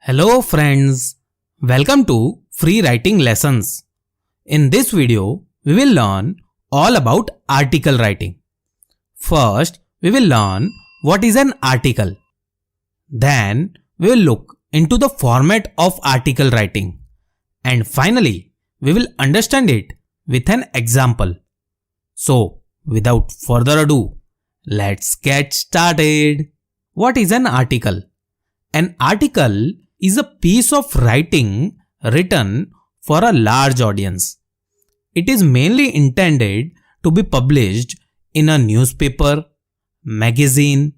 Hello friends, welcome to Free Writing Lessons. In this video, we will learn all about article writing. First, we will learn what is an article. Then, we will look into the format of article writing. And finally, we will understand it with an example. So, without further ado, let's get started. What is an article? An article is a piece of writing written for a large audience. It is mainly intended to be published in a newspaper, magazine,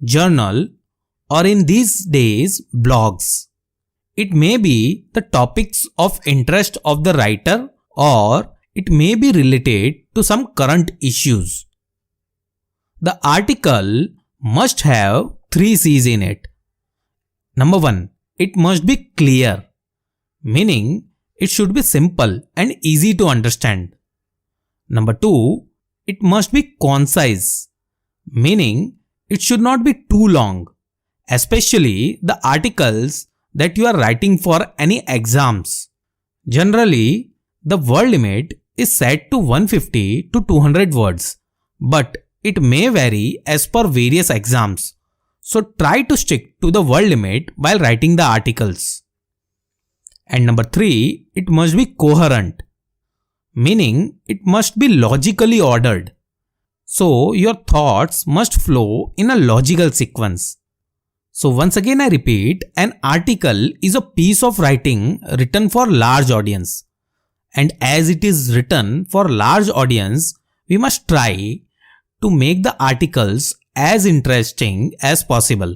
journal, or in these days blogs. It may be the topics of interest of the writer or it may be related to some current issues. The article must have 3 C's in it. Number 1. It must be clear, meaning it should be simple and easy to understand. Number 2. It must be concise, meaning it should not be too long, especially the articles that you are writing for any exams. Generally, the word limit is set to 150 to 200 words, but it may vary as per various exams. So try to stick to the word limit while writing the articles. And number 3, it must be coherent, meaning it must be logically ordered. So your thoughts must flow in a logical sequence. So once again I repeat, an article is a piece of writing written for large audience. And as it is written for large audience, we must try to make the articles as interesting as possible.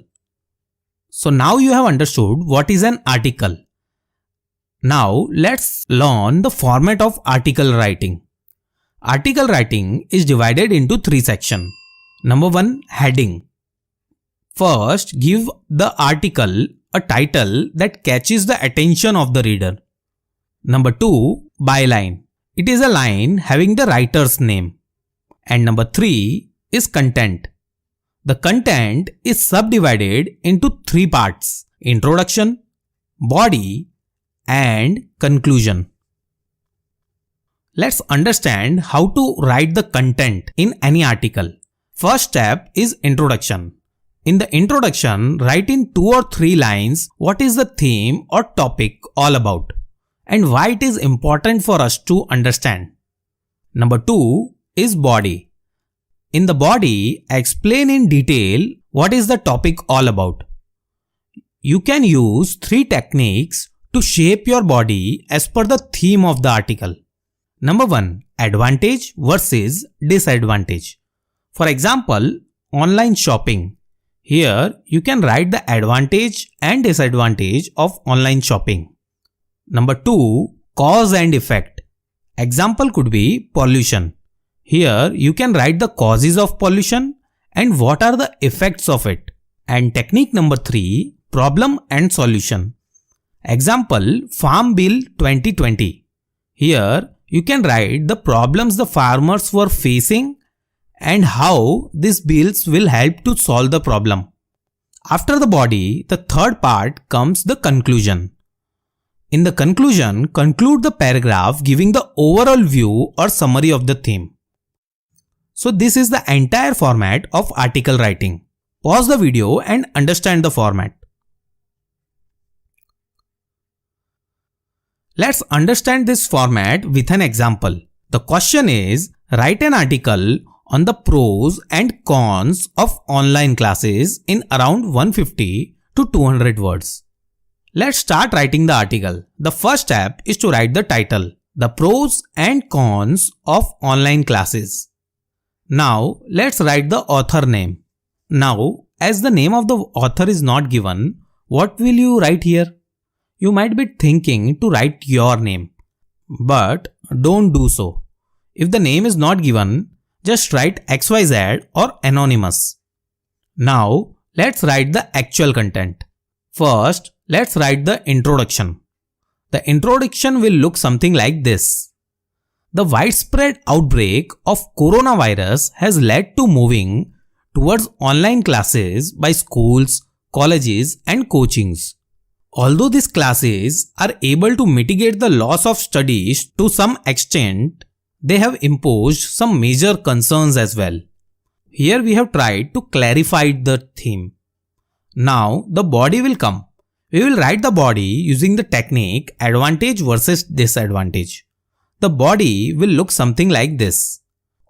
So now you have understood what is an article. Now let's learn the format of article writing. Article writing is divided into 3 sections. Number 1, heading. First, give the article a title that catches the attention of the reader. Number 2, byline. It is a line having the writer's name. And number 3 is content. The content is subdivided into 3 parts: introduction, body, and conclusion. Let's understand how to write the content in any article. First step is introduction. In the introduction, write in 2 or 3 lines what is the theme or topic all about and why it is important for us to understand. Number 2 is body. In the body, explain in detail what is the topic all about. You can use 3 techniques to shape your body as per the theme of the article. Number 1, advantage versus disadvantage. For example, online shopping. Here, you can write the advantage and disadvantage of online shopping. Number 2, cause and effect. Example could be pollution. Here, you can write the causes of pollution and what are the effects of it. And technique number 3, problem and solution. Example, Farm Bill 2020. Here, you can write the problems the farmers were facing and how these bills will help to solve the problem. After the body, the third part comes the conclusion. In the conclusion, conclude the paragraph giving the overall view or summary of the theme. So this is the entire format of article writing. Pause the video and understand the format. Let's understand this format with an example. The question is, write an article on the pros and cons of online classes in around 150 to 200 words. Let's start writing the article. The first step is to write the title, the pros and cons of online classes. Now, let's write the author name. Now, as the name of the author is not given, what will you write here? You might be thinking to write your name, but don't do so. If the name is not given, just write XYZ or anonymous. Now, let's write the actual content. First, let's write the introduction. The introduction will look something like this. The widespread outbreak of coronavirus has led to moving towards online classes by schools, colleges and coachings. Although these classes are able to mitigate the loss of studies to some extent, they have imposed some major concerns as well. Here we have tried to clarify the theme. Now the body will come. We will write the body using the technique advantage versus disadvantage. The body will look something like this.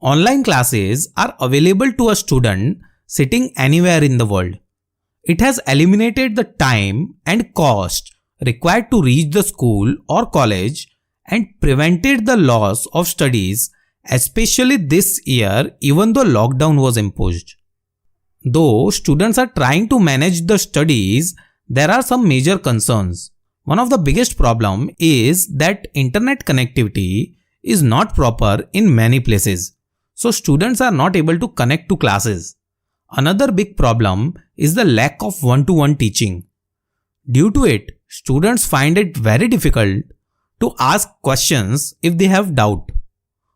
Online classes are available to a student sitting anywhere in the world. It has eliminated the time and cost required to reach the school or college and prevented the loss of studies, especially this year even though lockdown was imposed. Though students are trying to manage the studies, there are some major concerns. One of the biggest problem is that internet connectivity is not proper in many places. So students are not able to connect to classes. Another big problem is the lack of one-to-one teaching. Due to it, students find it very difficult to ask questions if they have doubt.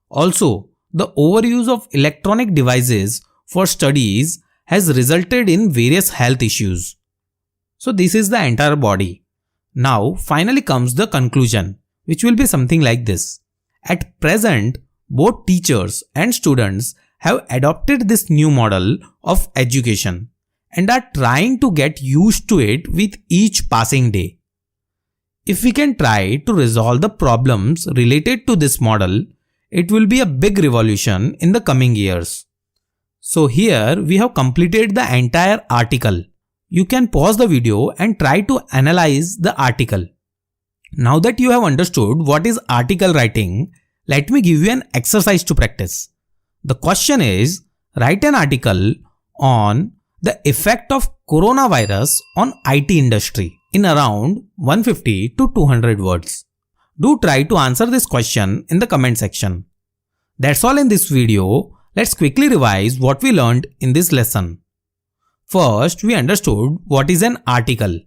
Also, the overuse of electronic devices for studies has resulted in various health issues. So this is the entire body. Now finally comes the conclusion, which will be something like this. At present, both teachers and students have adopted this new model of education and are trying to get used to it with each passing day. If we can try to resolve the problems related to this model, it will be a big revolution in the coming years. So here we have completed the entire article. You can pause the video and try to analyze the article. Now that you have understood what is article writing, let me give you an exercise to practice. The question is, write an article on the effect of coronavirus on IT industry in around 150 to 200 words. Do try to answer this question in the comment section. That's all in this video. Let's quickly revise what we learned in this lesson. First, we understood what is an article.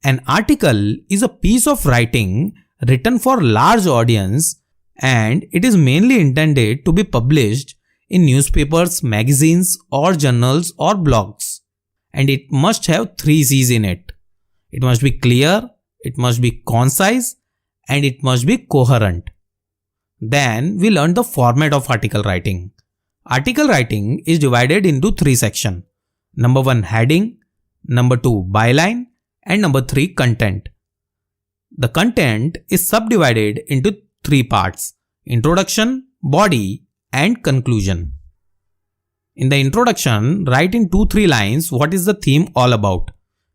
An article is a piece of writing written for large audience, and it is mainly intended to be published in newspapers, magazines or journals or blogs. And it must have 3 C's in it. It must be clear, it must be concise, and it must be coherent. Then we learned the format of article writing. Article writing is divided into 3 sections. Number 1 heading, number 2 byline, and number 3 content. The content is subdivided into 3 parts: introduction, body, and conclusion. In the introduction, write in 2-3 lines what is the theme all about.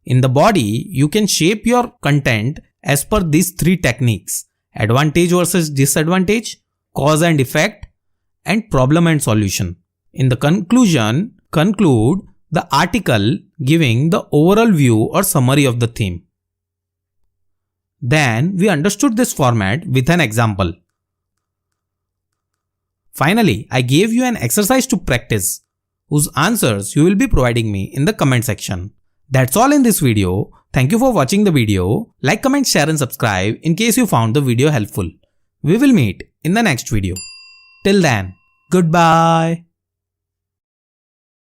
In the body, you can shape your content as per these 3 techniques: advantage versus disadvantage, cause and effect, and problem and solution. In the conclusion, conclude the article giving the overall view or summary of the theme. Then we understood this format with an example. Finally, I gave you an exercise to practice, whose answers you will be providing me in the comment section. That's all in this video. Thank you for watching the video. Like, comment, share and subscribe in case you found the video helpful. We will meet in the next video. Till then, goodbye.